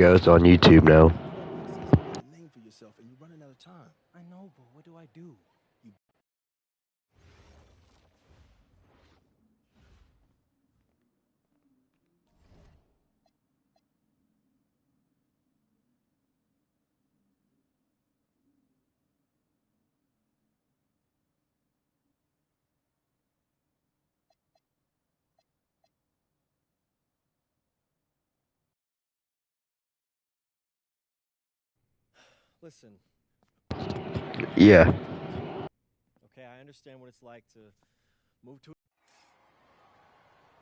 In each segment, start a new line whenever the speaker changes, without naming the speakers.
Yeah, it's on YouTube now.
A name for yourself, and you're running out of time.
I know, but what do I do?
Listen.
Yeah.
Okay, I understand what it's like to move to.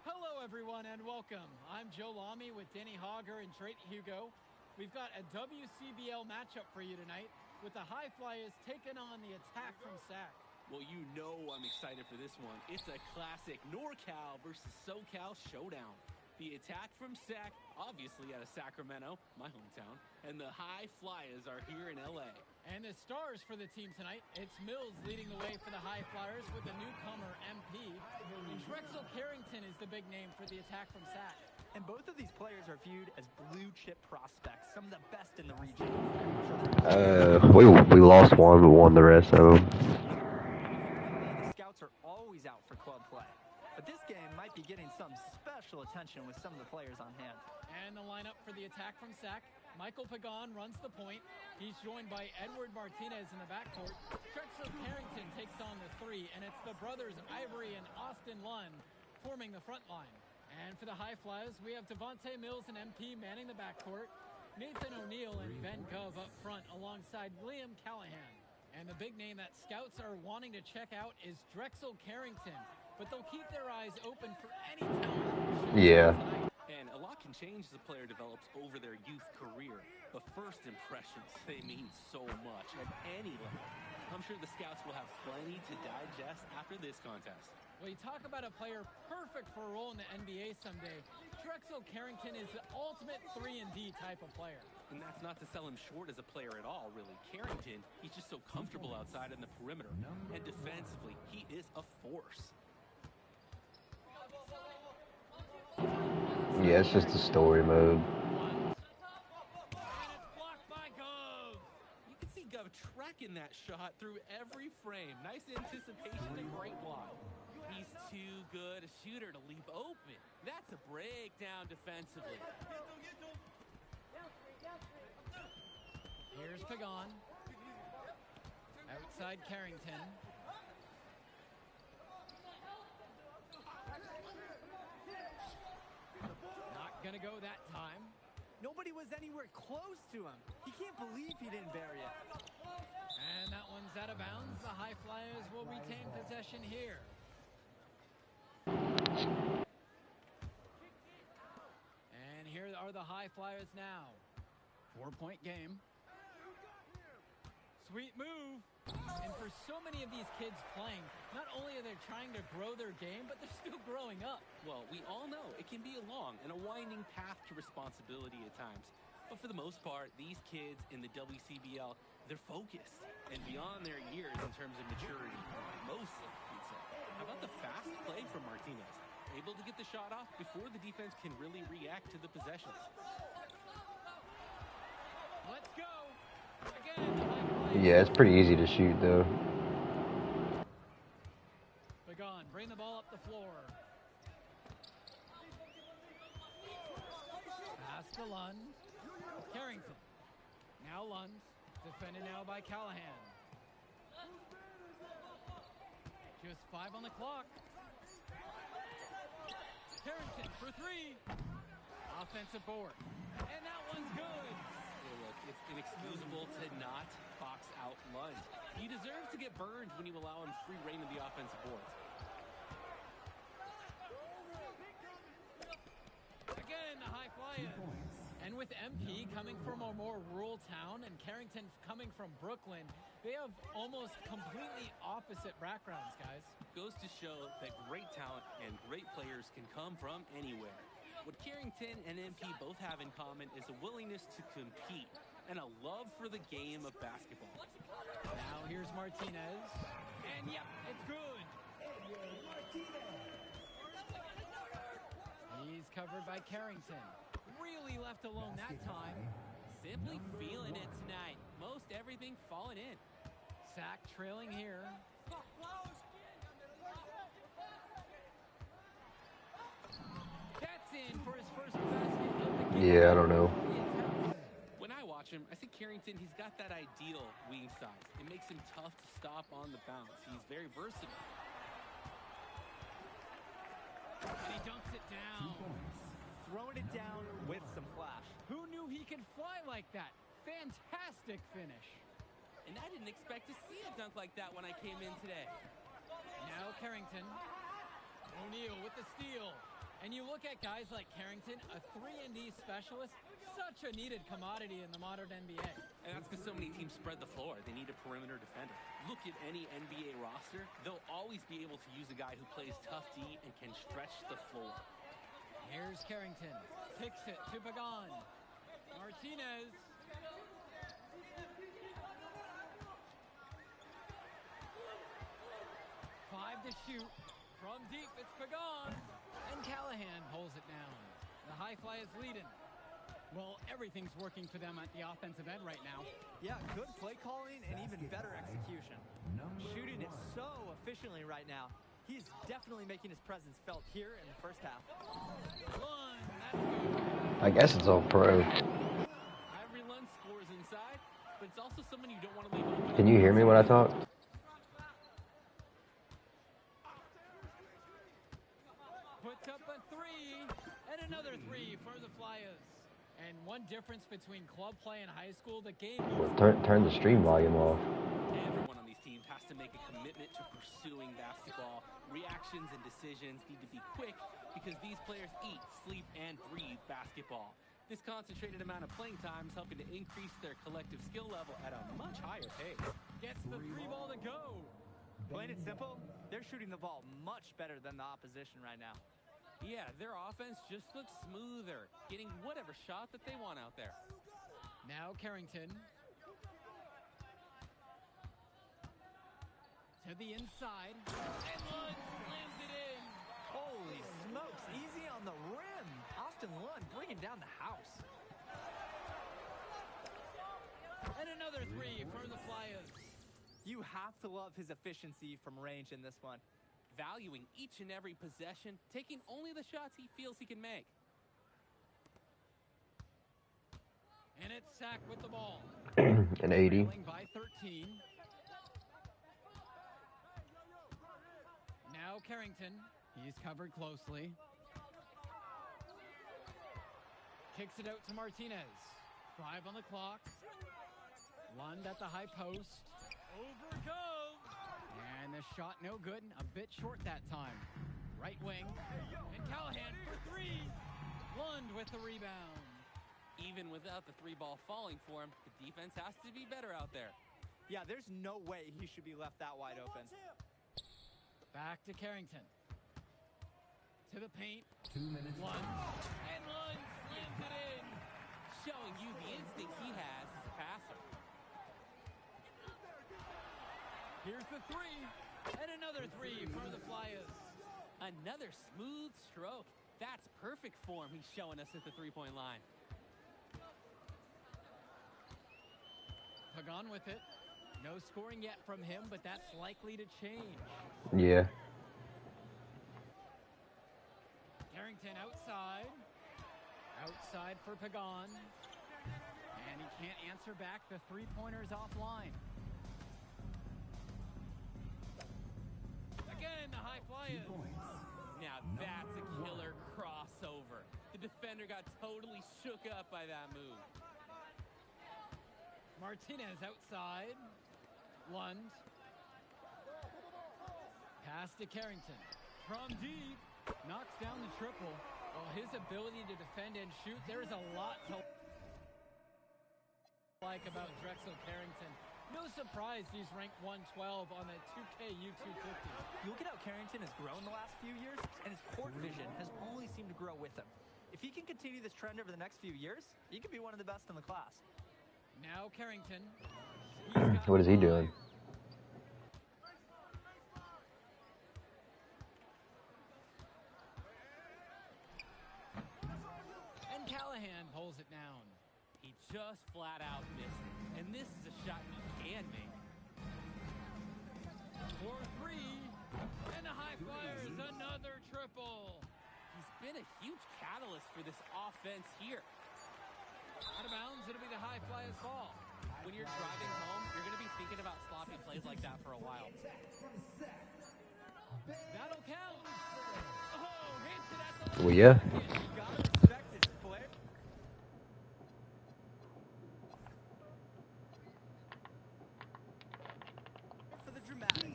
Hello, everyone, and welcome. I'm Joe Lamy with Danny Hogger and Drake Hugo. We've got a WCBL matchup for you tonight with the High Flyers taking on the Attack from Sac.
Well, you know I'm excited for this one. It's a classic NorCal versus SoCal showdown. The Attack from Sac, obviously out of Sacramento, my hometown, and the High Flyers are here in LA.
And the stars for the team tonight, it's Mills leading the way for the High Flyers with the newcomer MP. And Drexel Carrington is the big name for the Attack from Sac.
And both of these players are viewed as blue-chip prospects, some of the best in the region.
We lost one, but won the rest of them.
The scouts are always out for club play. But this game might be getting some special attention with some of the players on hand.
And the lineup for the Attack from Sac. Michael Pagan runs the point. He's joined by Edward Martinez in the backcourt. Drexel Carrington takes on the three, and it's the brothers Ivory and Austin Lund forming the front line. And for the High Flyers, we have Devontae Mills and MP manning the backcourt. Nathan O'Neill and Ben Gov up front alongside Liam Callahan. And the big name that scouts are wanting to check out is Drexel Carrington. But they'll keep their eyes open for any talent.
Yeah.
And a lot can change as a player develops over their youth career. But first impressions, they mean so much at any level. I'm sure the scouts will have plenty to digest after this contest.
Well, you talk about a player perfect for a role in the NBA someday. Drexel Carrington is the ultimate 3-and-D type of player.
And that's not to sell him short as a player at all, really. Carrington, he's just so comfortable outside in the perimeter. And defensively, he is a force.
Yeah, it's just a story mode.
And it's blocked by Gov.
You can see Gov tracking that shot through every frame. Nice anticipation and great block. He's too good a shooter to leave open. That's a breakdown defensively.
Here's Pagan. Outside Carrington. Not gonna go that time.
Nobody was anywhere close to him. He can't believe he didn't bury it.
And that one's out of bounds. The High Flyers will retain possession here. And here are the High Flyers now. 4-point game. Sweet move. And for so many of these kids playing, not only are they trying to grow their game, but they're still growing up.
Well, we all know it can be a long and a winding path to responsibility at times. But for the most part, these kids in the WCBL, they're focused and beyond their years in terms of maturity. Mostly, you'd say. How about the fast play from Martinez? Able to get the shot off before the defense can really react to the possession.
Let's go. Again, the High Flyers.
Yeah, it's pretty easy to shoot, though.
Pagan, bring the ball up the floor. Pass to Lund. Carrington. Now Lund. Defended now by Callahan. Just 5 on the clock. Carrington for 3. Offensive board. And that one's good.
Yeah, look, it's inexcusable to not box out Lund. He deserves to get burned when you allow him free reign of the offensive boards.
Again, the High Flyers. And with MP coming from a more rural town and Carrington coming from Brooklyn, they have almost completely opposite backgrounds, guys.
Goes to show that great talent and great players can come from anywhere. What Carrington and MP both have in common is a willingness to compete and a love for the game of basketball.
Now here's Martinez. And yep, it's good. He's covered by Carrington. really left alone that time.
Simply feeling it tonight. Most everything falling in.
Sack trailing here. That's in for his first basket of the game.
Yeah, I don't know.
When I watch him, I think Carrington, he's got that ideal wing size. It makes him tough to stop on the bounce. He's very versatile.
And he dunks it down.
Throwing it down with some flash.
Who knew he could fly like that? Fantastic finish.
And I didn't expect to see a dunk like that when I came in today.
Now Carrington. O'Neal with the steal. And you look at guys like Carrington, a 3-and-D specialist, such a needed commodity in the modern NBA.
And that's because so many teams spread the floor. They need a perimeter defender. Look at any NBA roster. They'll always be able to use a guy who plays tough D and can stretch the floor.
Here's Carrington. Kicks it to Pagan. Martinez. Five to shoot. From deep, it's Pagan. And Callahan pulls it down. The high fly is leading. Well, everything's working for them at the offensive end right now.
Yeah, good play calling and even better execution. Shooting it so efficiently right now. He's definitely making his presence felt here in the first half.
Lund, that's good.
I guess it's all pro.
Ivory Lund scores inside, but it's also someone you don't want to leave open.
Can you hear me when I talk?
Puts up a three, and another three for the Flyers. And one difference between club play and high school, the game moves.
Turn the stream volume off.
Everyone on these teams has to make a commitment to pursuing basketball. Reactions and decisions need to be quick because these players eat, sleep, and breathe basketball. This concentrated amount of playing time is helping to increase their collective skill level at a much higher pace.
Gets the free ball to go.
Plain and simple, they're shooting the ball much better than the opposition right now.
Yeah, their offense just looks smoother, getting whatever shot that they want out there.
Now Carrington. To the inside. And Lund slams it in.
Holy smokes, easy on the rim. Austin Lund bringing down the house.
And another three for the Flyers.
You have to love his efficiency from range in this one.
Valuing each and every possession, taking only the shots he feels he can make.
And it's Sack with the ball.
An 80.
Trailing by 13. Now Carrington. He's covered closely. Kicks it out to Martinez. 5 on the clock. Lund at the high post. Over it goes. And the shot no good. A bit short that time. Right wing. And Callahan for three. Lund with the rebound.
Even without the three ball falling for him, the defense has to be better out there.
Yeah, there's no way he should be left that wide open.
Back to Carrington. To the paint.
2 minutes.
Lund. And Lund slams it in.
Showing you the instinct he has as a passer.
Here's the three. And another three for the Flyers.
Another smooth stroke. That's perfect form he's showing us at the three-point line.
Pagan with it. No scoring yet from him, but that's likely to change.
Yeah.
Carrington outside. Outside for Pagan. And he can't answer back. The three-pointer's offline. Again, the high fly is.
Now that's a killer crossover. The defender got totally shook up by that move.
Martinez outside. Lund. Pass to Carrington. From deep. Knocks down the triple. Well, his ability to defend and shoot, there's a lot to like about Drexel Carrington. No surprise he's ranked 112 on the 2K U250.
You look at how Carrington has grown the last few years, and his court vision has only seemed to grow with him. If he can continue this trend over the next few years, he could be one of the best in the class.
Now Carrington.
What is he doing?
And Callahan pulls it down.
He just flat out missed it. And this is a shot he can make.
4-3. And the High Flyers, another triple.
He's been a huge catalyst for this offense here.
Out of bounds, it'll be the High Flyers ball.
When you're driving home, you're going to be thinking about sloppy plays like that for a while.
That'll count. Oh, hits it at the
Well, yeah.
Gotta respect his flair. For the dramatic.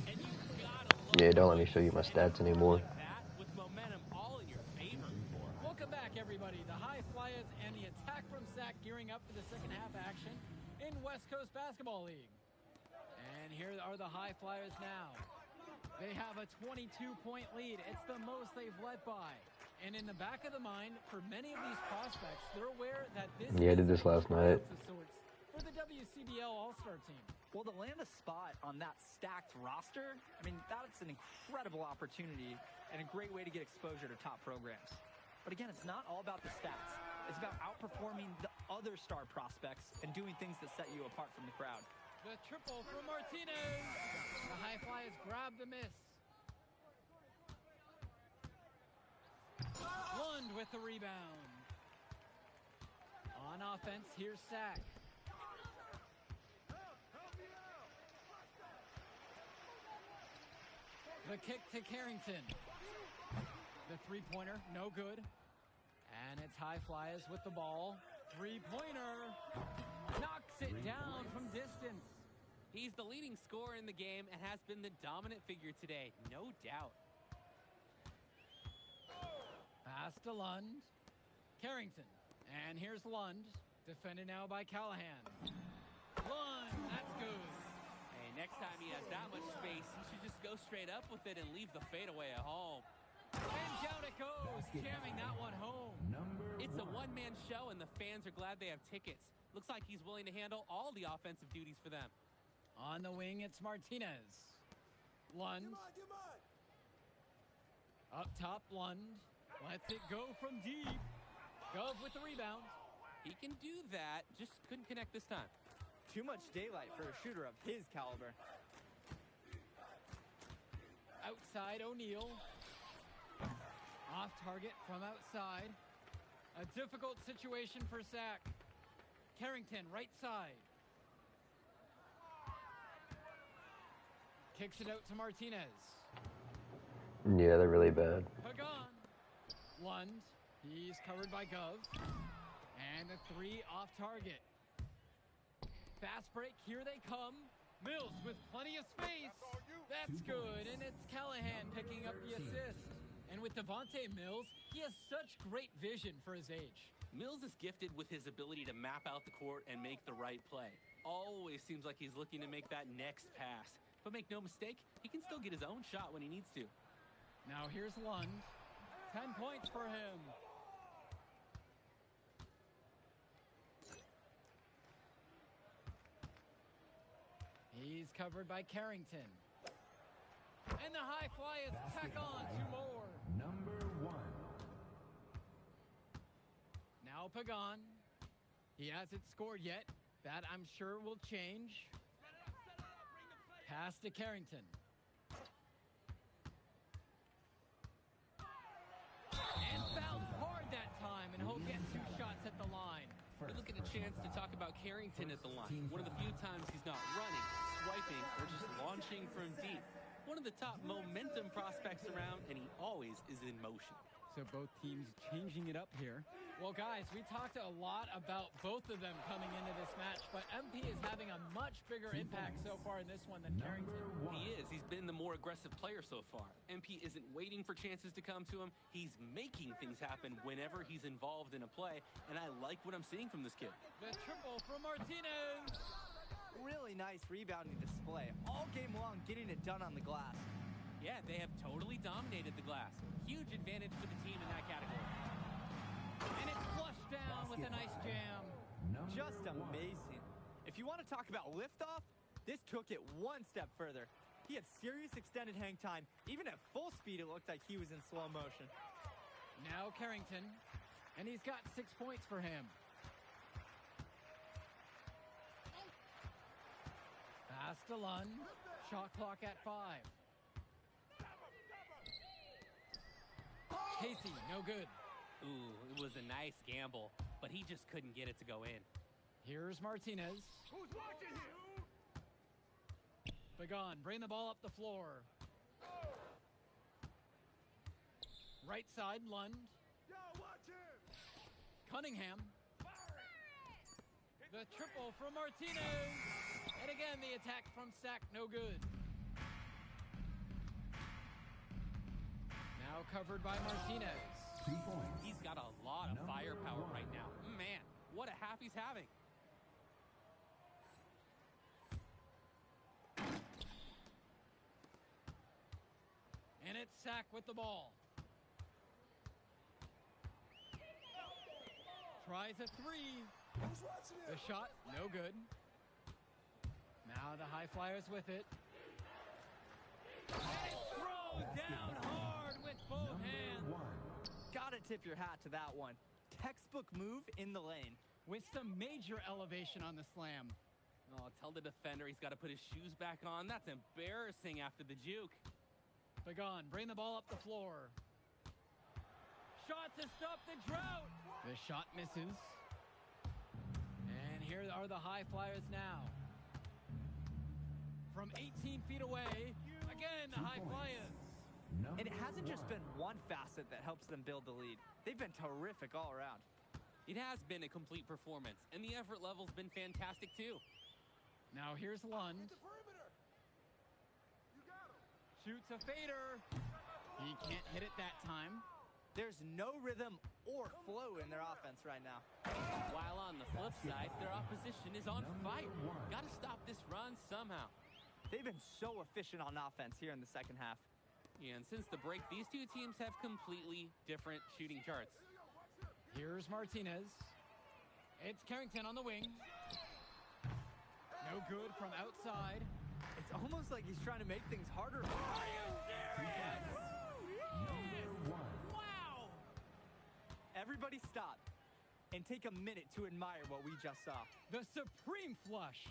And you gotta love
Yeah, don't let me show you my stats anymore.
like that with momentum all in your favor.
Welcome back, everybody. The High Flyers and the attack from Sac gearing up for the second half action in West Coast Basketball League. And here are the High Flyers now. They have a 22-point lead. It's the most they've led by. And in the back of the mind, for many of these prospects, they're aware that this
Yeah, I did
is
this last night.
of sorts for the WCBL All-Star team.
Well, to land a spot on that stacked roster, I mean, that's an incredible opportunity and a great way to get exposure to top programs. But again, it's not all about the stats. It's about outperforming the other star prospects and doing things that set you apart from the crowd.
The triple from Martinez. The High Flyers grab the miss. Lund with the rebound. On offense, here's Sack. The kick to Carrington. The three-pointer, no good. And it's High Flyers with the ball. Three-pointer. Knocks it down from distance.
He's the leading scorer in the game and has been the dominant figure today, no doubt.
Pass to Lund. Carrington. And here's Lund. Defended now by Callahan. Lund, that's good.
Hey, next time he has that much space, he should just go straight up with it and leave the fadeaway at home.
And down it goes, jamming that one home.
It's a one-man show, and the fans are glad they have tickets. Looks like he's willing to handle all the offensive duties for them.
On the wing, it's Martinez. Lund. Up top, Lund. Lets it go from deep. Gov with the rebound.
He can do that, just couldn't connect this time.
Too much daylight for a shooter of his caliber.
Outside, O'Neal. Off target from outside. A difficult situation for Sack. Carrington, right side. Kicks it out to Martinez.
Yeah, they're really bad.
Pagan. Lund. He's covered by Gov. And the three off target. Fast break. Here they come. Mills with plenty of space. That's good. And it's Callahan picking up the assist. And with Devontae Mills, he has such great vision for his age.
Mills is gifted with his ability to map out the court and make the right play. Always seems like he's looking to make that next pass. But make no mistake, he can still get his own shot when he needs to.
Now here's Lund. 10 points for him. He's covered by Carrington. And the High Flyers tack on two more. Now Pagan. He hasn't scored yet. That, I'm sure, will change. Pass to Carrington. And fouled hard that time, and he'll get two shots at the line.
We look at a chance to talk about Carrington at the line. One of the few times he's not running, swiping, or just launching from deep. One of the top momentum prospects around, and he always is in motion.
So both teams changing it up here. Well, guys, we talked a lot about both of them coming into this match, but MP is having a much bigger impact so far in this one than Carrington.
He is. He's been the more aggressive player so far. MP isn't waiting for chances to come to him. He's making things happen whenever he's involved in a play, and I like what I'm seeing from this kid.
The triple from Martinez.
Really nice rebounding display. All game long, getting it done on the glass.
Yeah, they have totally dominated the glass. Huge advantage for the team in that category.
And it's flushed down with a nice jam.
Just amazing. If you want to talk about liftoff, this took it one step further. He had serious extended hang time. Even at full speed, it looked like he was in slow motion.
Now Carrington. And he's got 6 points for him. Pass to Lund. Shot clock at 5. Casey, no good.
Ooh, it was a nice gamble, but he just couldn't get it to go in.
Here's Martinez.
Who's watching here?
Pagan, bring the ball up the floor. Right side, Lund.
Yo, watch him.
Cunningham. The triple from Martinez. And again, the attack from Sack, no good. Now covered by Martinez.
2 points.
He's got a lot of
Number
firepower
1.
right now. Man, what a half he's having.
And it's Sack with the ball. Tries a 3.
Who's watching
The
him?
shot, no good. Now the High Flyers with it. And it's thrown down hard with both hands.
Number 1.
Gotta tip your hat to that one. Textbook move in the lane.
With some major elevation on the slam.
Oh, tell the defender he's got to put his shoes back on. That's embarrassing after the juke.
Pagan, bring the ball up the floor. Shot to stop the drought. The shot misses. And here are the High Flyers now. From 18 feet away, again, the
2
High
points.
Flyers.
And it hasn't just been one facet that helps them build the lead. They've been terrific all around.
It has been a complete performance, and the effort level's been fantastic too.
Now here's Lund.
The perimeter. You got him.
Shoots a fader. He can't hit it that time.
There's no rhythm or flow in their offense right now.
While on the flip side, their opposition is on fire. Got to stop this run somehow.
They've been so efficient on offense here in the second half.
Yeah, and since the break, these two teams have completely different shooting charts.
Here's Martinez. It's Carrington on the wing. No good from outside.
It's almost like he's trying to make things harder.
Are you serious?
Number 1.
Wow!
Everybody stop and take a minute to admire what we just saw.
The supreme flush.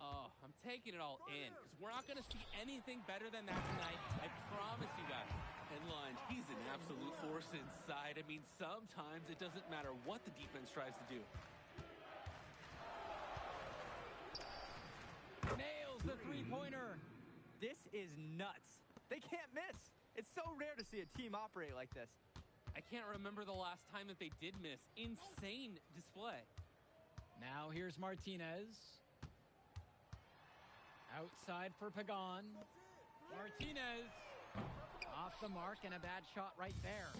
Oh, I'm taking it all in, because we're not going to see anything better than that tonight. I promise you guys. And Lund, he's an absolute force inside. I mean, sometimes it doesn't matter what the defense tries to do.
Nails the three-pointer.
This is nuts. They can't miss. It's so rare to see a team operate like this.
I can't remember the last time that they did miss. Insane display.
Now here's Martinez. Outside for Pagan. Martinez. Off the mark and a bad shot right there.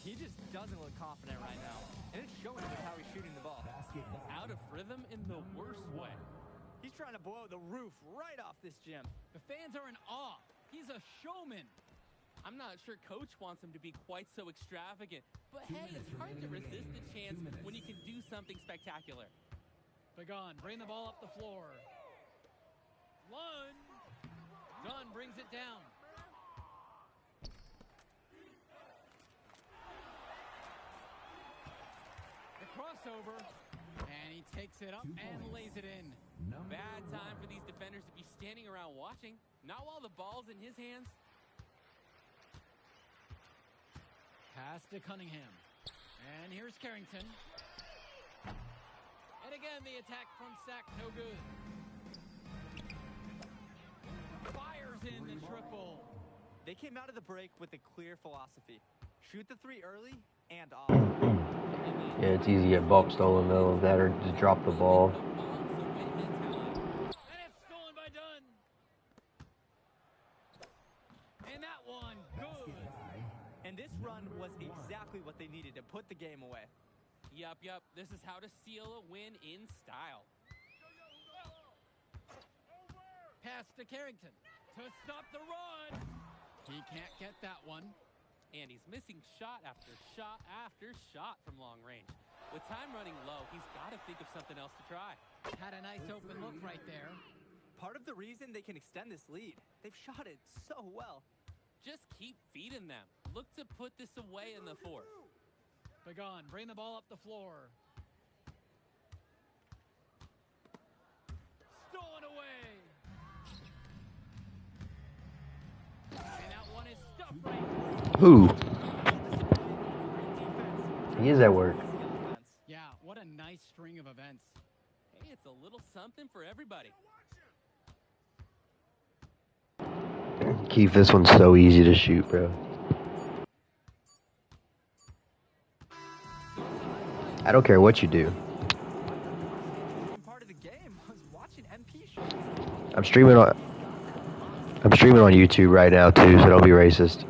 He just doesn't look confident right now. And it's showing with how he's shooting the ball.
Basketball.
Out of rhythm in the worst way.
He's trying to blow the roof right off this gym.
The fans are in awe. He's a showman.
I'm not sure coach wants him to be quite so extravagant, but
2
hey,
minutes
it's hard to
remaining in the
resist the
game.
chance
2 minutes.
when you can do something spectacular.
Pagan, bring the ball up the floor. Lund. Dunn brings it down. The crossover. And he takes it up
2
and
points.
lays it in.
Number
Bad time
1.
for these defenders to be standing around watching. Not while the ball's in his hands.
Pass to Cunningham. And here's Carrington. And again, the attack from Sack, no good. Fires in the triple.
They came out of the break with a clear philosophy. Shoot the three early and often.
Yeah, it's easy to get boxed all in the middle of that or just drop the ball.
And it's stolen by Dunn. And that one, good.
And this run was exactly what they needed to put the game away.
Yup. This is how to seal a win in style.
Pass to Carrington to stop the run. He can't get that one.
And he's missing shot after shot after shot from long range. With time running low, he's got to think of something else to try.
Had a nice open look right there.
Part of the reason they can extend this lead, they've shot it so well.
Just keep feeding them. Look to put this away in the fourth.
Pagan, bring the ball up the floor. Stolen away. And that one is stuffed right.
Who? He is at work.
Yeah, what a nice string of events.
Hey, it's a little something for everybody.
Keith, this one's so easy to shoot, bro. I don't care what you do.
Part of the game was watching MP shoot.
I'm streaming on YouTube right now too, so don't be racist.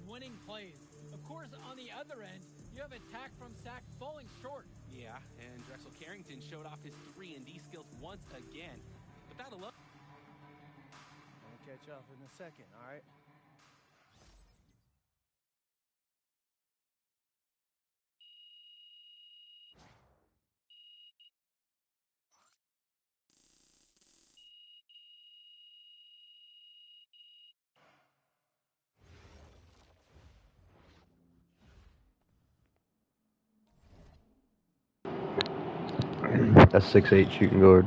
Winning plays. Of course, on the other end, you have attack from Sack falling short.
Yeah, and Drexel Carrington showed off his 3-and-D skills once again. But that alone...
I'll catch up in a second, all right?
That's 6'8" shooting guard.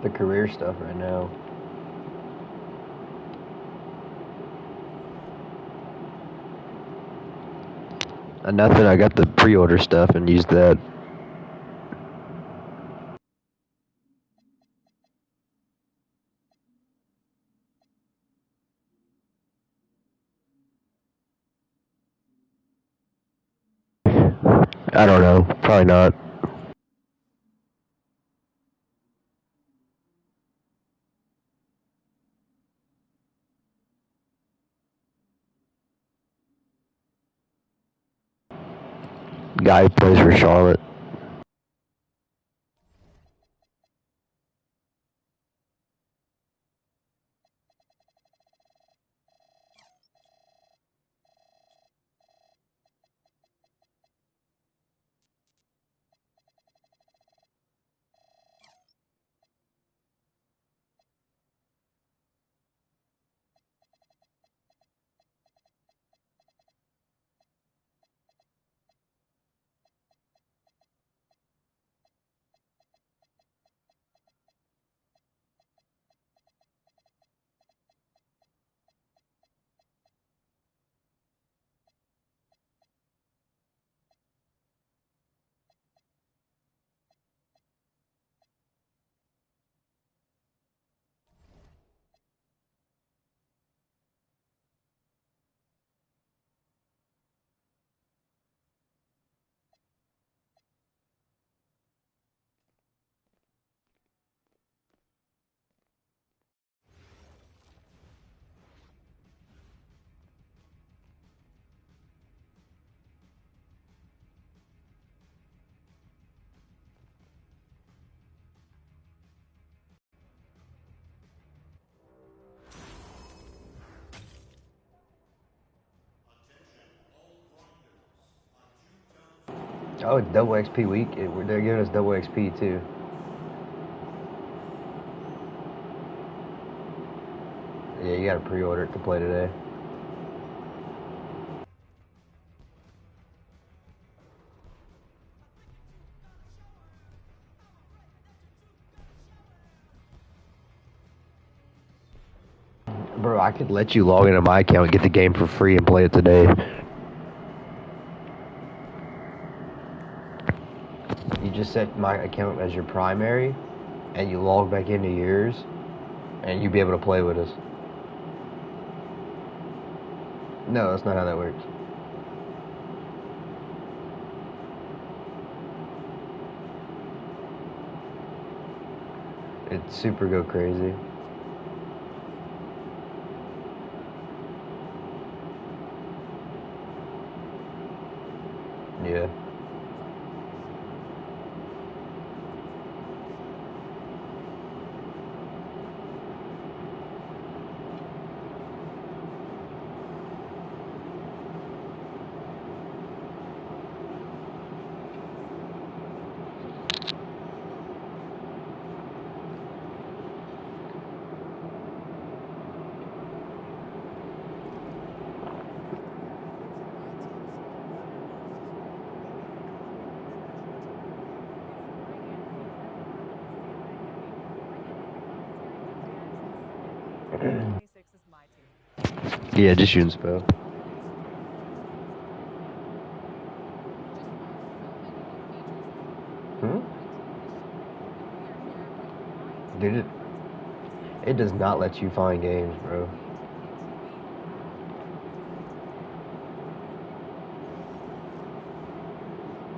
The career stuff right now. Nothing. I got the pre-order stuff and used that. I don't know. Probably not. Guy who plays for Charlotte. Oh, it's double XP week. They're giving us double XP too. Yeah, you gotta pre-order it to play today. Bro, I could let you log into my account and get the game for free and play it today. You just set my account as your primary, and you log back into yours, and you'll be able to play with us. No, that's not how that works. It's super go crazy. Yeah.
26 is my team.
Yeah, just shooting spell. Hmm? Dude, it does not let you find games, bro.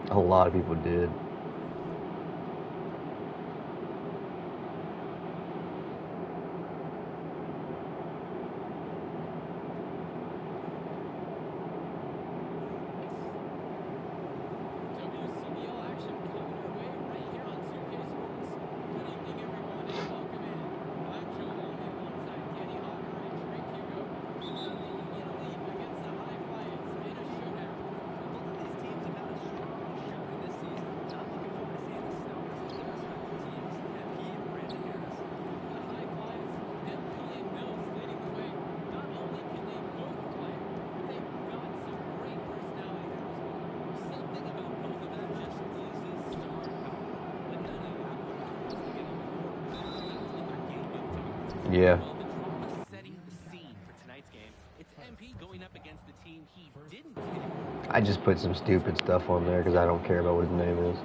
A whole lot of people did.
WCBL action coming your way right here on 2K Sports. Good evening, everyone, and welcome in. I'm Joe Loney alongside Danny Hawker and Drake Hugo. The Union Elite against the High Flyers in a showdown.
Both of these teams have had a strong showing this season. I'm looking forward to seeing the Stoners of their respective teams, MP and Brandon Harris.
The High Flyers, MP and Mills leading the way. Not only can they both play, but they've got some great personality there as well.
Something about both of them just oozes star power. But none of that will happen to get even more balanced in their game mentality.
Yeah.
Well, the drama setting the scene for tonight's game. It's MP going up against the team he didn't take.
I just put some stupid stuff on there because I don't care about what his name is.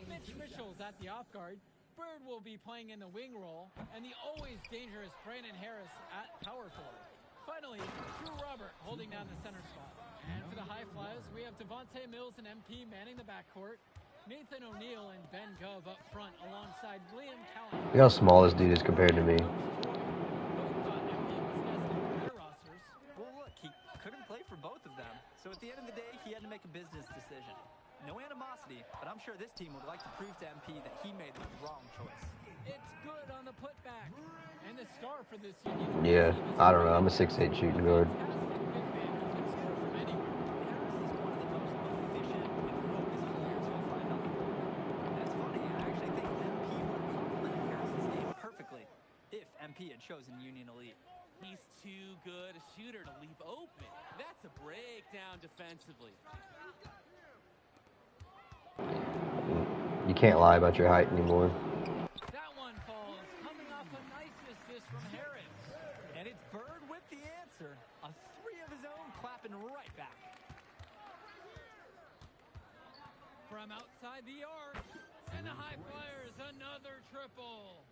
Mitch Mitchell's at the off guard. Bird will be playing in the wing role, and the always dangerous Brandon Harris at power forward. Finally, Drew Robert holding down the center spot. And for the High Flyers, we have Devontae Mills and MP manning the backcourt. Nathan O'Neill and Ben Gove up front alongside Liam Callahan.
Look how small this dude is compared to me.
Both thought MP was destined for their rosters.
Well, look, he couldn't play for both of them. So at the end of the day, he had to make a business decision. No animosity, but I'm sure this team would like to prove to MP that he made the wrong choice.
It's good on the putback. And the star for this Union.
Yeah, I don't know. I'm a 6'8" shooting guard.
Fantastic big man who can score from anywhere.
Harris is one of the most efficient and focused players you'll find on the court. And it's funny, I actually think MP would have complemented Harris's game perfectly if MP had chosen Union Elite.
He's too good a shooter to leave open. That's a breakdown defensively.
You can't lie about your height anymore.
That one falls, coming off a nice assist from Harris.
And it's Bird with the answer. A three of his own clapping right back.
From outside the arc, and the High Flyers another triple.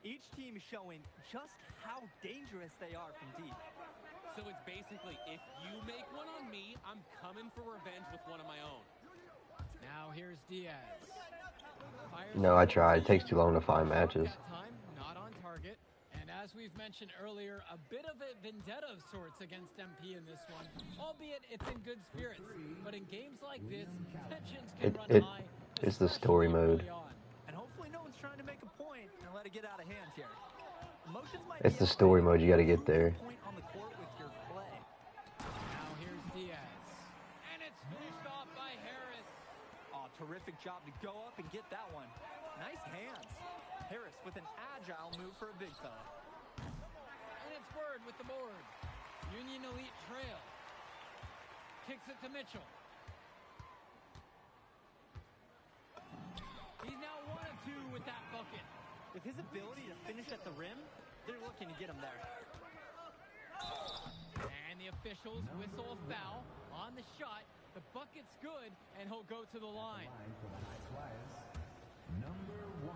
Each team is showing just how dangerous they are from deep.
So it's basically, if you make one on me, I'm coming for revenge with one of my own.
Now here's Diaz. Fires
No, I tried. It takes too long to find matches.
that time, not on target. And as we've mentioned earlier, a bit of a vendetta of sorts against MP in this one, albeit it's in good spirits. But in games like this, tensions can run high.
It's the story
especially
mode.
early on.
And hopefully no one's trying to make a point and let it get out of hand here. Emotions might
It's
be
the story
everything,
mode. You got to
but
get there.
prove your point on the court with your play.
Now here's Diaz. And it's finished off by Harris.
Oh, terrific job to go up and get that one. Nice hands. Harris with an agile move for a big fella.
And it's Bird with the board. Union Elite trail. Kicks it to Mitchell. He's now 1 of 2 with that bucket.
With his ability to finish at the rim, they're looking to get him there.
And the officials whistle a foul on the shot. The bucket's good, and he'll go to the line.
Line for the High Flyers, number 1.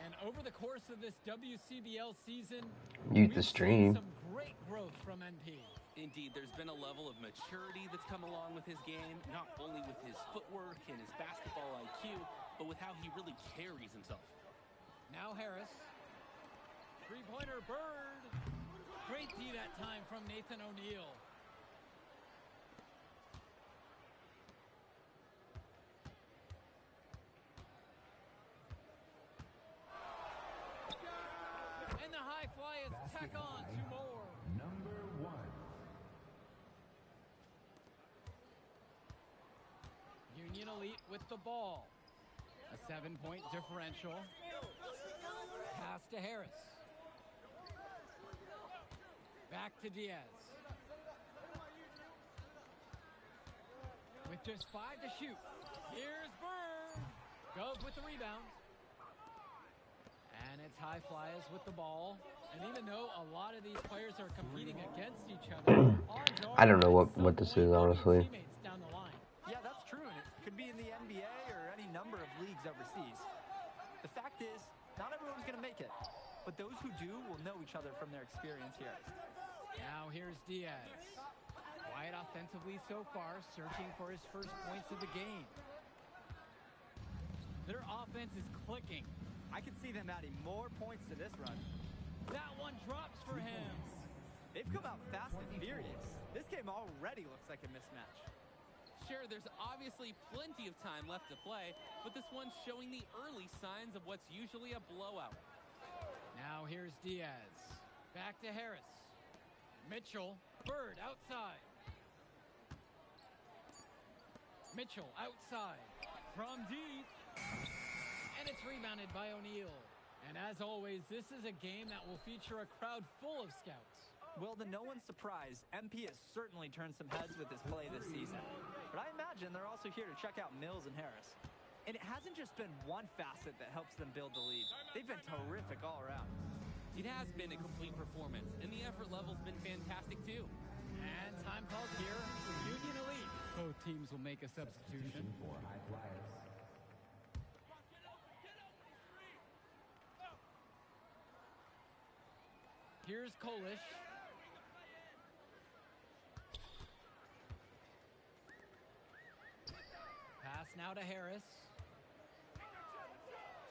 And over the course of this WCBL season,
Mute
we've
the
seen
stream.
some great growth from MP.
Indeed, there's been a level of maturity that's come along with his game, not only with his footwork and his basketball IQ, but with how he really carries himself.
Now Harris. Three-pointer Bird. Great D that time from Nathan O'Neill. And the High Flyers tack on 2 more.
Number 1.
Union Elite with the ball. A 7-point differential. Pass to Harris. Back to Diaz. With just 5 to shoot. Here's Bird. Gove with the rebound. And it's high flyers with the ball. And even though a lot of these players are competing against each other, odds are
I don't know
at some
what this
point
is,
they'll be
honestly.
teammates down the line.
Yeah, that's true, and it could be in the NBA or any number of leagues overseas. The fact is, not everyone's going to make it, but those who do will know each other from their experience here.
Now here's Diaz. Quiet offensively so far, searching for his first points of the game. Their offense is clicking.
I could see them adding more points to this run.
That one drops for him.
They've come out fast and furious. This game already looks like a mismatch.
Sure, there's obviously plenty of time left to play, but this one's showing the early signs of what's usually a blowout.
Now here's Diaz. Back to Harris. Mitchell. Bird outside. Mitchell outside. From deep. And it's rebounded by O'Neal. And as always, this is a game that will feature a crowd full of scouts.
Well, to no one's surprise, MP has certainly turned some heads with his play this season. But I imagine they're also here to check out Mills and Harris. And it hasn't just been one facet that helps them build the lead. They've been terrific all around.
It has been a complete performance, and the effort level's been fantastic too.
And time calls here for Union Elite. Both teams will make a substitution.
For high flyers.
Here's Kolish. Pass now to Harris.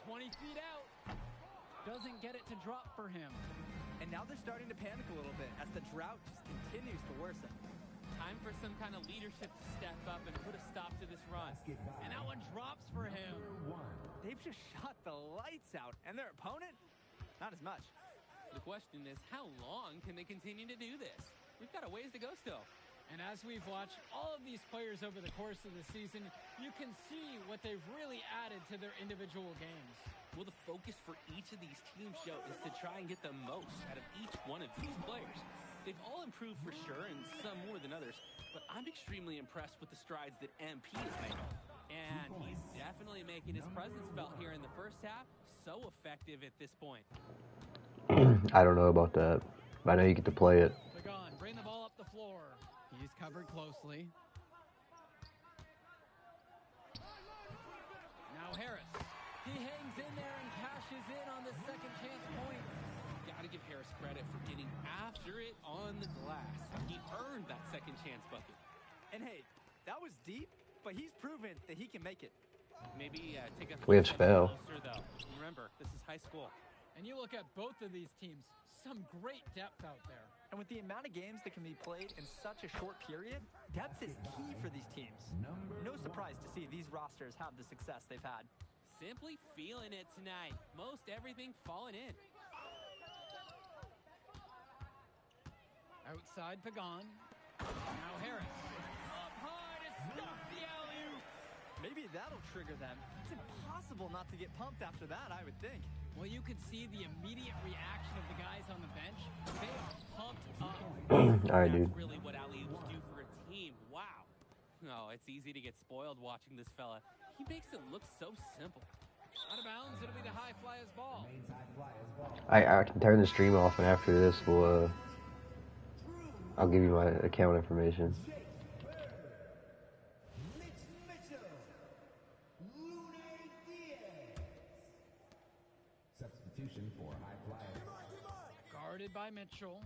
20 feet out. Doesn't get it to drop for him.
And now they're starting to panic a little bit as the drought just continues to worsen.
Time for some kind of leadership to step up and put a stop to this run.
And that one drops for him.
They've just shot the lights out, and their opponent, not as much.
The question is, how long can they continue to do this? We've got a ways to go still.
And as we've watched all of these players over the course of the season, you can see what they've really added to their individual games.
Well, the focus for each of these teams show is to try and get the most out of each one of these players. They've all improved for sure, and some more than others, but I'm extremely impressed with the strides that MP is making. And he's definitely making his presence felt here in the first half. So effective at this point.
I don't know about that, but I know you get to play it.
Pagan, bring the ball up the floor. He's covered closely. Now Harris. He hangs in there and cashes in on the second chance point.
Gotta give Harris credit for getting after it on the glass. He earned that second chance bucket.
And hey, that was deep, but he's proven that he can make it.
Maybe take a
We have
few steps
spell.
closer, though. Remember, this is high school.
And you look at both of these teams, some great depth out there.
And with the amount of games that can be played in such a short period, depth is key for these teams. No surprise to see these rosters have the success they've had.
Simply feeling it tonight. Most everything falling in.
Outside Pagan. Now Harris. Up high to stop the alley-oop.
Maybe that'll trigger them. It's impossible not to get pumped after that, I would think.
Well, you could see the immediate reaction of the guys on the bench. They are pumped up.
All right, dude.
That's really what alley-oops do for a team. Wow. No, it's easy to get spoiled watching this fella. He makes it look so simple.
Out of bounds, it'll be the high flyers ball.
I can turn the stream off, and after this, I'll give you my account information.
Substitution for high flyers.
Guarded by Mitchell.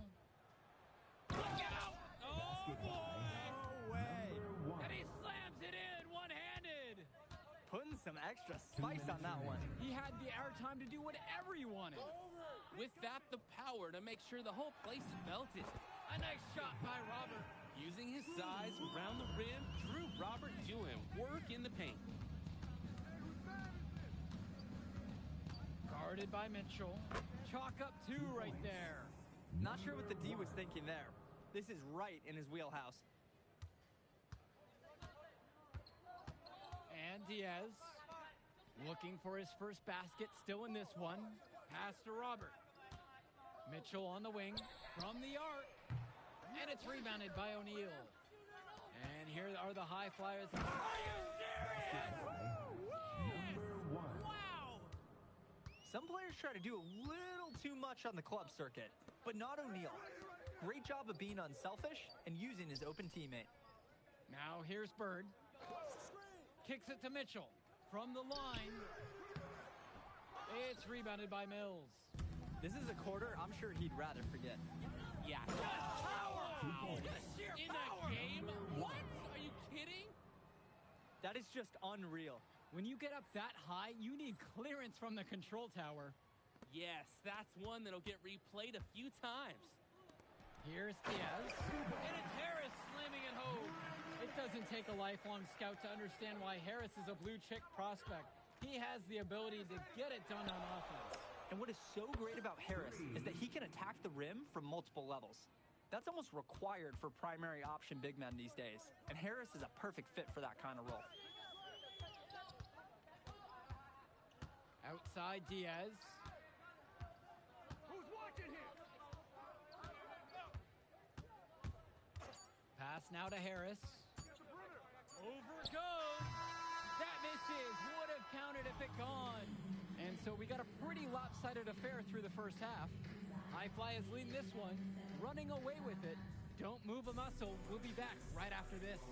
Look out! Oh,
No way.
and he slams it in one-handed.
Putting some extra spice on that one.
He had the airtime to do whatever he wanted.
With that, the power to make sure the whole place felt it.
A nice shot by Robert.
Using his size around the rim, Drew Robert doing work in the paint.
Guarded by Mitchell. Chalk up two right there.
Not sure what the D was thinking there. This is right in his wheelhouse.
And Diaz. Looking for his first basket, still in this one. Pass to Robert. Mitchell on the wing. From the arc. And it's rebounded by O'Neal. And here are the high flyers. Are you serious?
Number one.
Wow!
Some players try to do a little too much on the club circuit, but not O'Neal. Great job of being unselfish and using his open teammate.
Now here's Bird. Kicks it to Mitchell. From the line. It's rebounded by Mills.
This is a quarter I'm sure he'd rather forget.
Yeah.
Power! In a game? What? Are you kidding?
That is just unreal.
When you get up that high, you need clearance from the control tower.
Yes, that's one that'll get replayed a few times.
Here's Diaz. And it's Harris slamming it home. It doesn't take a lifelong scout to understand why Harris is a blue-chip prospect. He has the ability to get it done on offense.
And what is so great about Harris is that he can attack the rim from multiple levels. That's almost required for primary option big men these days. And Harris is a perfect fit for that kind of role.
Outside Diaz.
Who's watching him?
Pass now to Harris. Over it goes. That misses. Would have counted if it gone. And so we got a pretty lopsided affair through the first half. High Flyers leading this one, running away with it. Don't move a muscle. We'll be back right after this.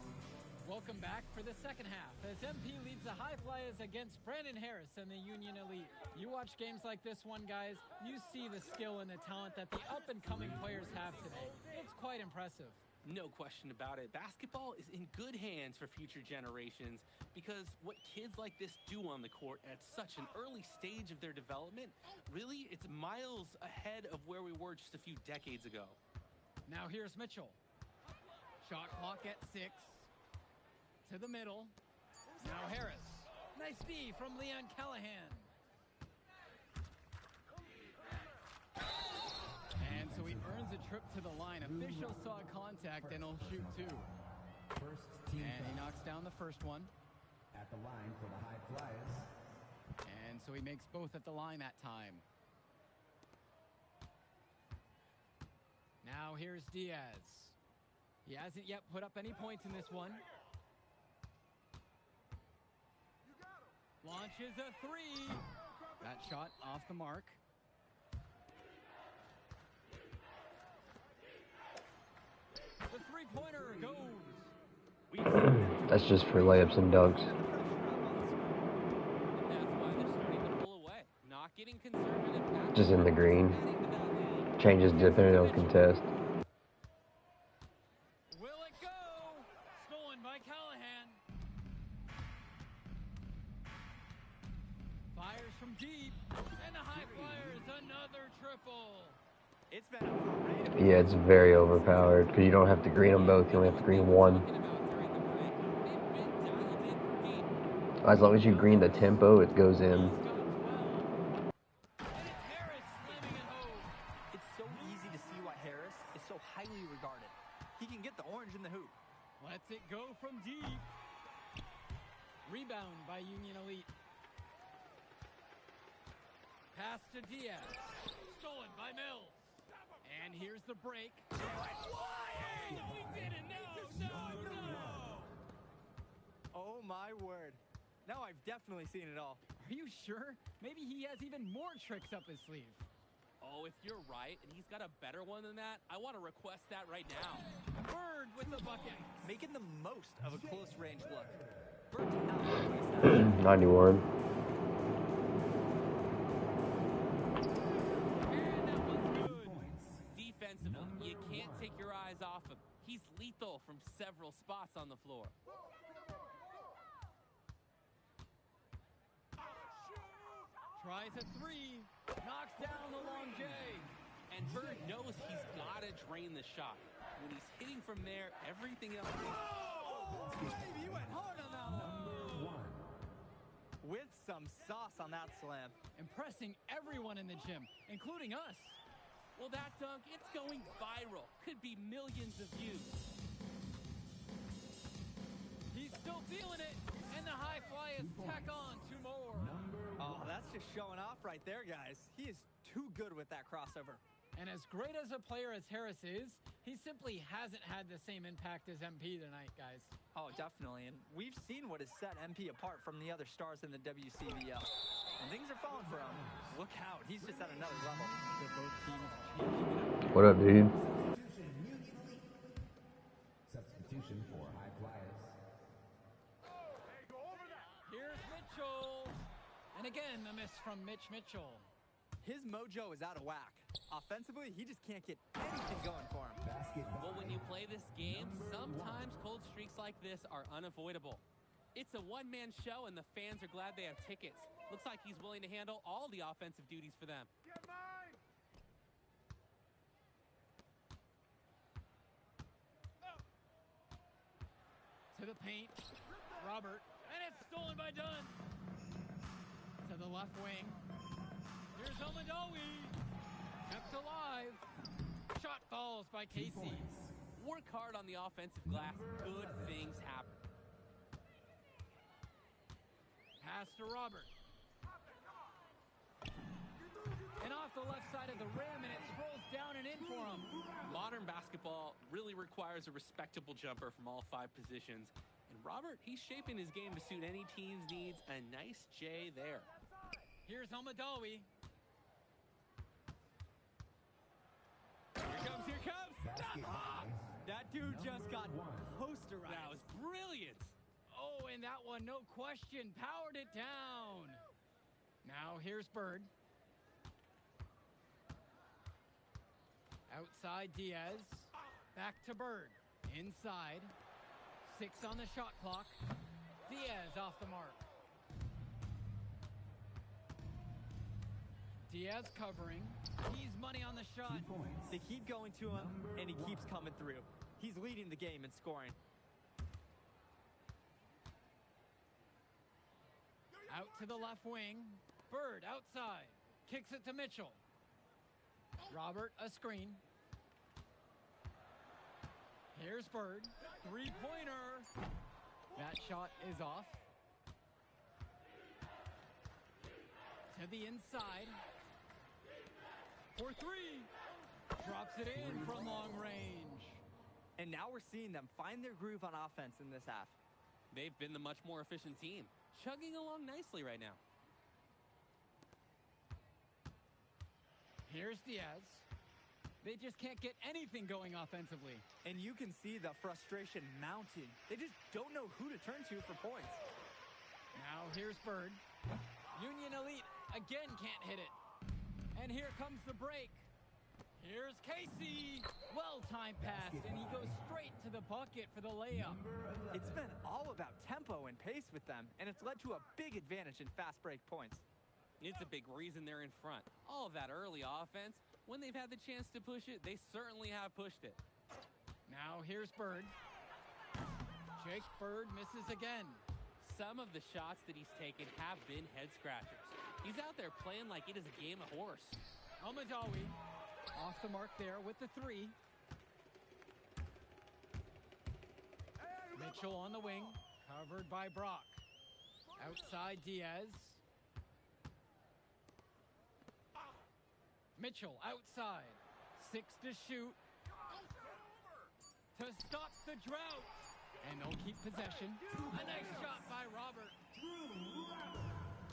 Welcome back for the second half as MP leads the High Flyers against Brandon Harris and the Union Elite. You watch games like this one, guys, you see the skill and the talent that the up-and-coming players have today. It's quite impressive.
No question about it. Basketball is in good hands for future generations because what kids like this do on the court at such an early stage of their development, really, it's miles ahead of where we were just a few decades ago.
Now here's Mitchell. Shot clock at 6. To the middle. Now Harris. Nice D from Leon Callahan. And so he earns a trip to the line. Officials saw contact and he'll shoot 2.
First team
And he
foul.
knocks down the first one.
At the line for the High Flyers.
And so he makes both at the line that time. Now here's Diaz. He hasn't yet put up any points in this one. Launches a 3. That shot off the mark. The three-pointer goes.
That's just for layups and dunks.
And that's why they're starting to pull away. Not getting conservative.
Just in the green. Changes depending on contest.
Will it go? Stolen by Callahan. Fires from deep. And the High Flyers another triple.
It's been a parade of
Yeah, it's very overpowered because you don't have to green them both. You only have to green one. As long as you green the tempo, it goes in.
And it's Harris slamming it home.
It's so easy to see why Harris is so highly regarded. He can get the orange in the hoop.
Lets it go from deep. Rebound by Union Elite. Pass to Diaz. Stolen by Mills. And here's the break. No, he didn't. No.
Oh my word. Now I've definitely seen it all.
Are you sure? Maybe he has even more tricks up his sleeve.
Oh, if you're right and he's got a better one than that, I want to request that right now.
Bird with the bucket.
Making the most of a close range look. Bird did not replace that.
91.
And that one's good.
Defensively, you can't take your eyes off him. He's lethal from several spots on the floor.
Tries a 3. Knocks down the long J.
And Bird knows he's got to drain the shot. When he's hitting from there, everything else...
Oh, baby, you went hard on that one.
Number 1.
With some sauce on that slam.
Impressing everyone in the gym, including us.
Well, that dunk, it's going viral. Could be millions of views.
He's still feeling it. And the High Flyers tack on 2 more.
Oh, that's just showing off right there, guys. He is too good with that crossover.
And as great as a player as Harris is, he simply hasn't had the same impact as MP tonight, guys.
Oh, definitely. And we've seen what has set MP apart from the other stars in the WCBL. Things are falling for him. Look out, he's just at another level.
So both teams changing it up.
What up, dude?
Substitution for high flyers.
Here's Mitchell. And again, the miss from Mitch Mitchell.
His mojo is out of whack. Offensively, he just can't get anything going for him.
Well, when you play this game, sometimes cold streaks like this are unavoidable. It's a one-man show, and the fans are glad they have tickets. Looks like he's willing to handle all the offensive duties for them.
To the paint. Robert. And it's stolen by Dunn. To the left wing. Here's Omandawi. Kept alive. Shot falls by Casey.
Work hard on the offensive glass. Good things happen.
Pass to Robert. And off the left side of the rim, and it scrolls down and in for him.
Modern basketball really requires a respectable jumper from all 5 positions. And Robert, he's shaping his game to suit any team's needs. A nice J there.
Here's Omandawi.
Here comes, here comes. That dude just got posterized.
That was brilliant.
Oh, and that one, no question, powered it down. Now here's Bird. Outside Diaz. Back to Bird. Inside. 6 on the shot clock. Diaz off the mark. Diaz covering. He's money on the shot.
They keep going to him, and he keeps coming through. He's leading the game in scoring.
Out to the left wing. Bird outside. Kicks it to Mitchell. Robert, a screen. Here's Bird. Three-pointer. That shot is off. To the inside. For 3. Drops it in from long range.
And now we're seeing them find their groove on offense in this half.
They've been the much more efficient team. Chugging along nicely right now.
Here's Diaz. They just can't get anything going offensively.
And you can see the frustration mounting. They just don't know who to turn to for points.
Now here's Bird. Union Elite again can't hit it. And here comes the break. Here's Casey. Well-timed pass, and he goes straight to the bucket for the layup.
It's been all about tempo and pace with them, and it's led to a big advantage in fast break points.
It's a big reason they're in front. All of that early offense, when they've had the chance to push it, they certainly have pushed it.
Now here's Bird. Jake Bird misses again.
Some of the shots that he's taken have been head scratchers. He's out there playing like it is a game of horse.
Omandawi off the mark there with the 3. Mitchell on the wing, covered by Brock. Outside Diaz. Mitchell outside. 6 to shoot. To stop the drought. And they'll keep possession. A nice shot by Robert.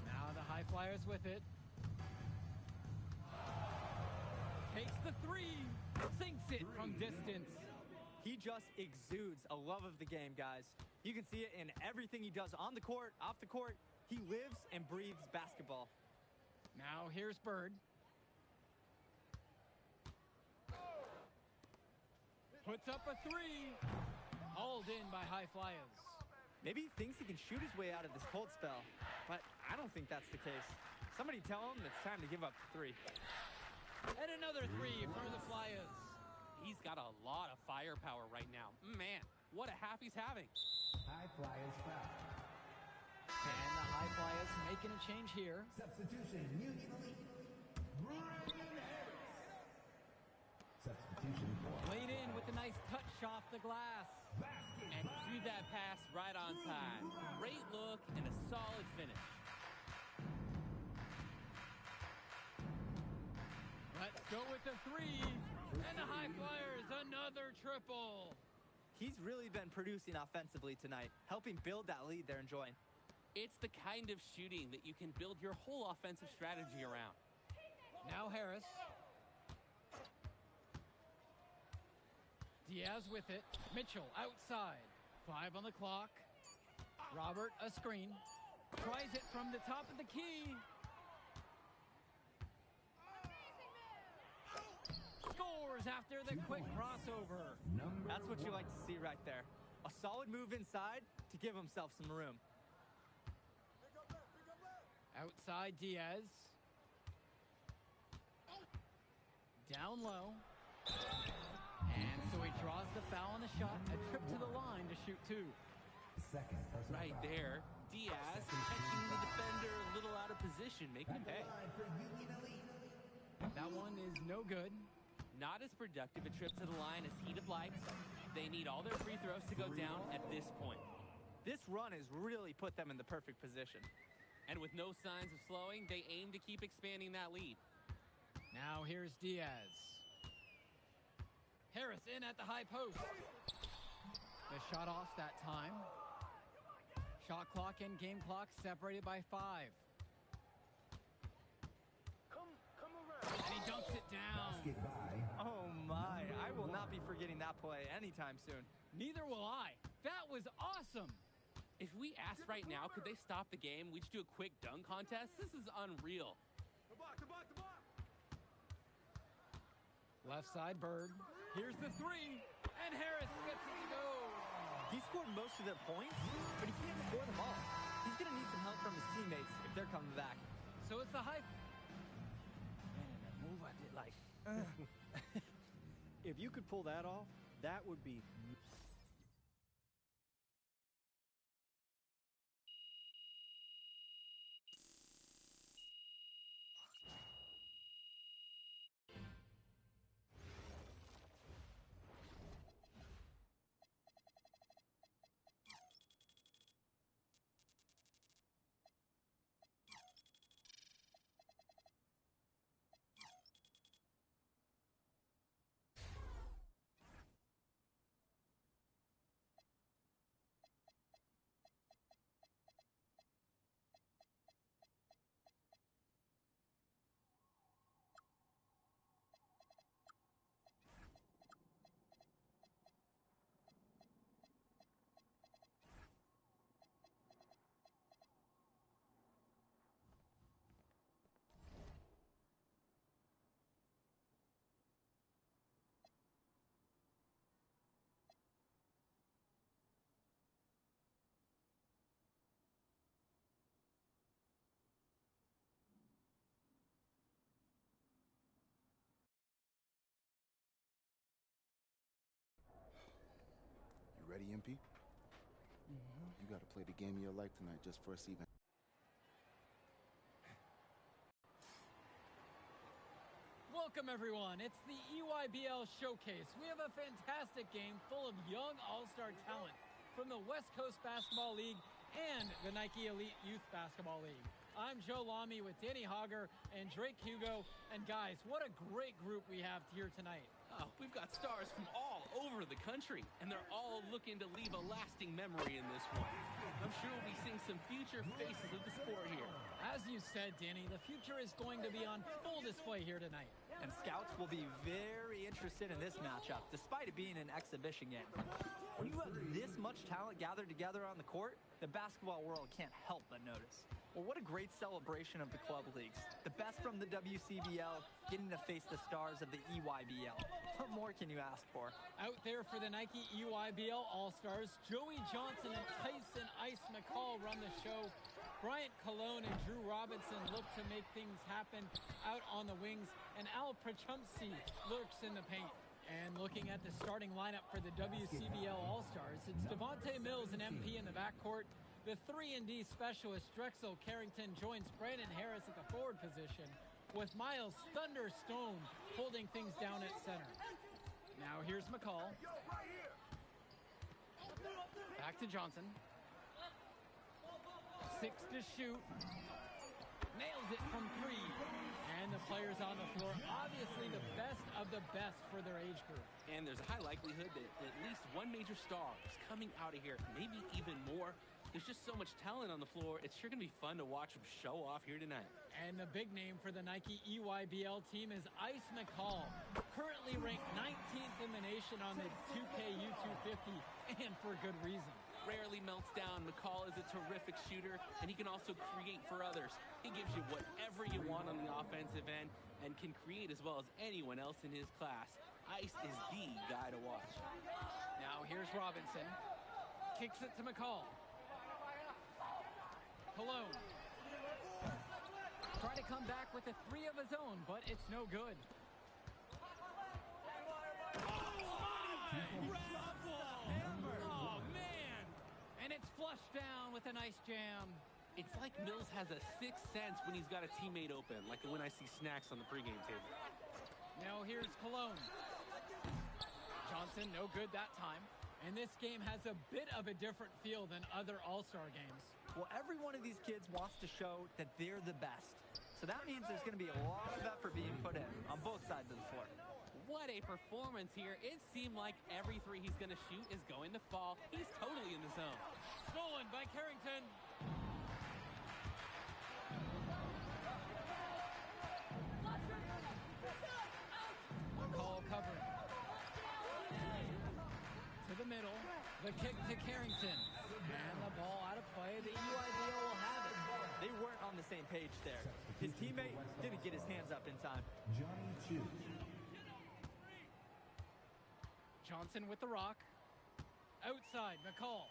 Now the High Flyers with it. Takes the 3. Sinks it from distance.
He just exudes a love of the game, guys. You can see it in everything he does on the court, off the court. He lives and breathes basketball.
Now here's Bird. Puts up a 3. Hauled in by High Flyers.
Maybe he thinks he can shoot his way out of this cold spell, but I don't think that's the case. Somebody tell him it's time to give up the 3.
And another 3 for the Flyers.
He's got a lot of firepower right now. Man, what a half he's having.
High flyers foul.
And the High Flyers making a change here.
Substitution Union Elite. Brandon Harris. Substitution for
Laid in with a nice touch off the glass.
And threw that pass right on time. Great look and a solid finish.
Let's go with the 3. And the High Flyers, another triple.
He's really been producing offensively tonight, helping build that lead they're enjoying.
It's the kind of shooting that you can build your whole offensive strategy around.
Now Harris. Diaz with it. Mitchell outside. 5 on the clock. Robert, a screen. Tries it from the top of the key. Scores after the quick crossover.
That's what you like to see right there. A solid move inside to give himself some room.
Outside Diaz. Down low. And so he draws the foul on the shot. A trip to the line to shoot 2.
Second personal
Right
foul.
there, Diaz catching the defender a little out of position, making him pay.
That one is no good.
Not as productive a trip to the line as he'd have liked. They need all their free throws to go down at this point.
This run has really put them in the perfect position.
And with no signs of slowing, they aim to keep expanding that lead.
Now here's Diaz. Harris in at the high post. The shot off that time. Shot clock and game clock separated by 5. And he dunks it down.
Get by.
Oh my, I will not be forgetting that play anytime soon.
Neither will I. That was awesome.
If we asked right now, could they stop the game? We'd just do a quick dunk contest. This is unreal.
Left side, Bird. Here's the 3. And Harris gets it to go.
He scored most of their points, but he can't score them all. He's going to need some help from his teammates if they're coming back.
So it's the high.
Man, that move I did like.
If you could pull that off, that would be.
You ready, MP? You got to play the game of your life tonight just for us even.
Welcome, everyone. It's the EYBL Showcase. We have a fantastic game full of young all-star talent from the West Coast Basketball League and the Nike Elite Youth Basketball League. I'm Joe Lamy with Danny Hogger and Drake Hugo. And guys, what a great group we have here tonight.
Oh, we've got stars from all over the country, and they're all looking to leave a lasting memory in this one. I'm sure we'll be seeing some future faces of the sport here.
As you said, Danny, the future is going to be on full display here tonight.
And scouts will be very interested in this matchup, despite it being an exhibition game. When you have this much talent gathered together on the court, the basketball world can't help but notice. Well, what a great celebration of the club leagues. The best from the WCBL getting to face the stars of the EYBL. What more can you ask for?
Out there for the Nike EYBL All-Stars, Joey Johnson and Tyson Ice McCall run the show. Bryant Cologne and Drew Robinson look to make things happen out on the wings, and Al Prachumsky lurks in the paint. And looking at the starting lineup for the WCBL All-Stars, it's Devontae Mills and MP in the backcourt. The 3-and-D specialist Drexel Carrington joins Brandon Harris at the forward position, with Miles Thunderstone holding things down at center. Now here's McCall. Back to Johnson. 6 to shoot. Nails it from 3. And the players on the floor, obviously the best of the best for their age group.
And there's a high likelihood that at least one major star is coming out of here, maybe even more. There's just so much talent on the floor. It's sure going to be fun to watch them show off here tonight.
And the big name for the Nike EYBL team is Ice McCall, currently ranked 19th in the nation on the 2K U250, and for good reason.
Rarely melts down. McCall is a terrific shooter, and he can also create for others. He gives you whatever you want on the offensive end and can create as well as anyone else in his class. Ice is the guy to watch.
Now here's Robinson. Kicks it to McCall. Cologne. Try to come back with a three of his own, but it's no good.
Oh, man!
And it's flushed down with a nice jam.
It's like Mills has a sixth sense when he's got a teammate open, like when I see snacks on the pregame table.
Now here's Cologne. Johnson, no good that time. And this game has a bit of a different feel than other All-Star games.
Well, every one of these kids wants to show that they're the best. So that means there's going to be a lot of effort being put in on both sides of the floor.
What a performance here. It seemed like every three he's going to shoot is going to fall. He's totally in the zone.
Stolen by Carrington. McCall covering. To the middle. The kick to Carrington. And the ball out of play. The EYBL will have it.
They weren't on the same page there. His teammate didn't get his hands up in time.
Johnny Chu.
Johnson with the rock. Outside, McCall.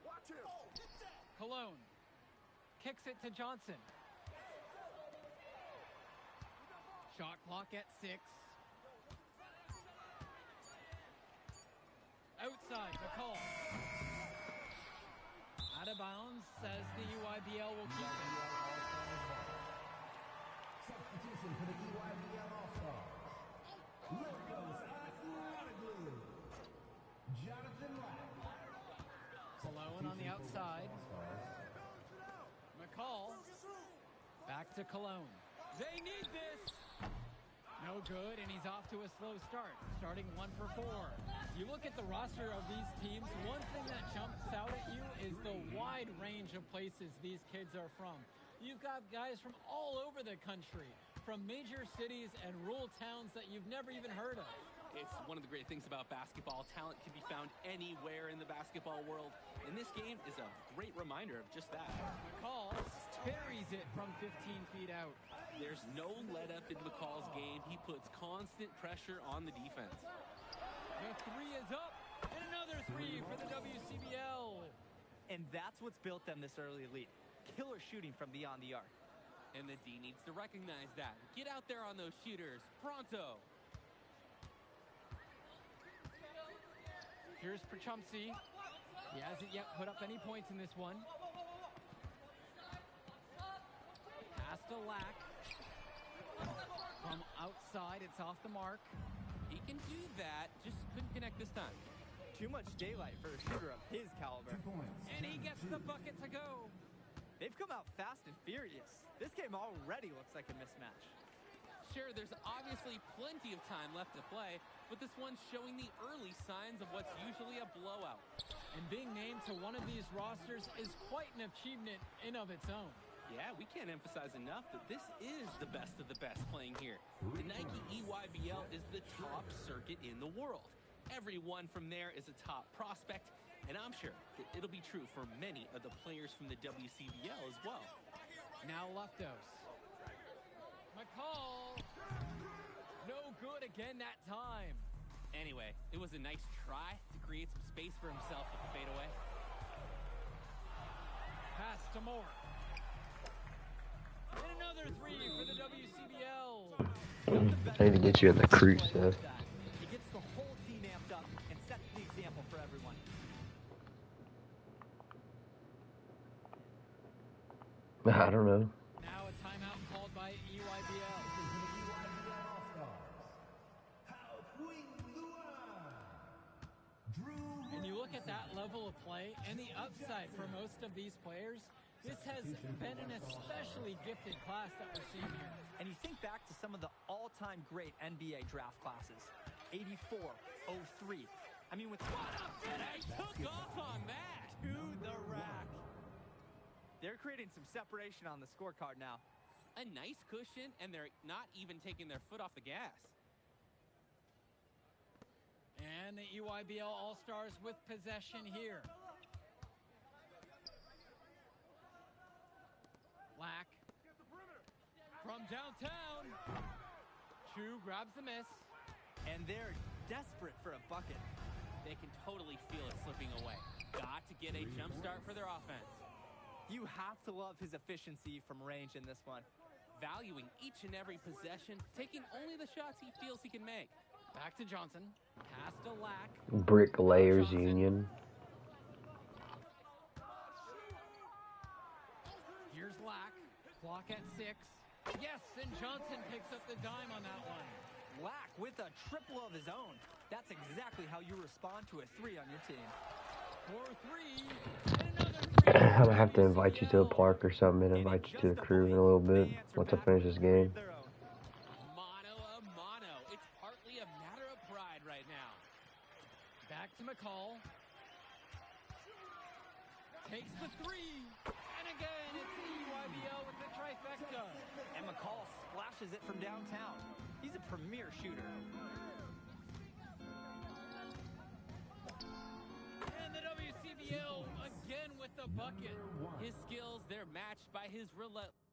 Watch him.
Cologne. Kicks it to Johnson. Shot clock at 6. Outside, McCall. Out of bounds, says the EYBL will keep it.
Substitution for the EYBL All-Stars. Locos Athletically. Jonathan Lack.
Cologne on the outside. McCall. Back to Cologne. They need this. No good, and he's off to a slow start, starting 1 for 4. You look at the roster of these teams, one thing that jumps out at you is the wide range of places these kids are from. You've got guys from all over the country, from major cities and rural towns that you've never even heard of.
It's one of the great things about basketball. Talent can be found anywhere in the basketball world, and this game is a great reminder of just that.
McCall buries it from 15 feet out.
There's no let-up in McCall's game. He puts constant pressure on the defense.
The three is up, and another three for the WCBL.
And that's what's built them this early lead. Killer shooting from beyond the arc.
And the D needs to recognize that. Get out there on those shooters. Pronto.
Here's Prachumsey. He hasn't yet put up any points in this one. Pass to Lack. From outside, it's off the mark.
He can do that, just couldn't connect this time.
Too much daylight for a shooter of his caliber.
2 points.
And he gets the bucket to go.
They've come out fast and furious. This game already looks like a mismatch.
Sure, there's obviously plenty of time left to play, but this one's showing the early signs of what's usually a blowout.
And being named to one of these rosters is quite an achievement in of its own.
Yeah, we can't emphasize enough that this is the best of the best playing here. The Nike EYBL is the top circuit in the world. Everyone from there is a top prospect, and I'm sure that it'll be true for many of the players from the WCBL as well.
Now Leftos. McCall. No good again that time.
Anyway, it was a nice try to create some space for himself with the fadeaway.
Pass to Moore. And another three for the WCBL.
I need to get you in the crew, Seth.
He gets the whole team amped up and sets the example for everyone.
I don't know.
Now a timeout called by EYBL. And you look at that level of play and the upside for most of these players, this has been an especially gifted class that we're seeing here.
And you think back to some of the all-time great NBA draft classes. 84, 03, I mean, with
And I took off on that.
to the rack. They're creating some separation on the scorecard now.
A nice cushion, and they're not even taking their foot off the gas.
And the EYBL All-Stars with possession here. Lack. From downtown. Chu grabs the miss.
And they're desperate for a bucket.
They can totally feel it slipping away. Got to get a jump start for their offense.
You have to love his efficiency from range in this one.
Valuing each and every possession, taking only the shots he feels he can make.
Back to Johnson. Pass to Lack.
Bricklayers
Johnson.
Union.
Here's Lack. Clock at 6. Yes, and Johnson picks up the dime on that one.
Lack with a triple of his own. That's exactly how you respond to a 3 on your team.
4-3. And another 3.
I'm gonna have to invite you to a park or something and invite you to the crew in a little bit once I finish this game.
Mano a mano. It's partly a matter of pride right now.
Back to McCall. Takes the 3. And again, it's the EYBL with the trifecta.
And McCall splashes it from downtown. He's a premier shooter.
And the WCBL again with the bucket.
His skills, they're matched by his relentless.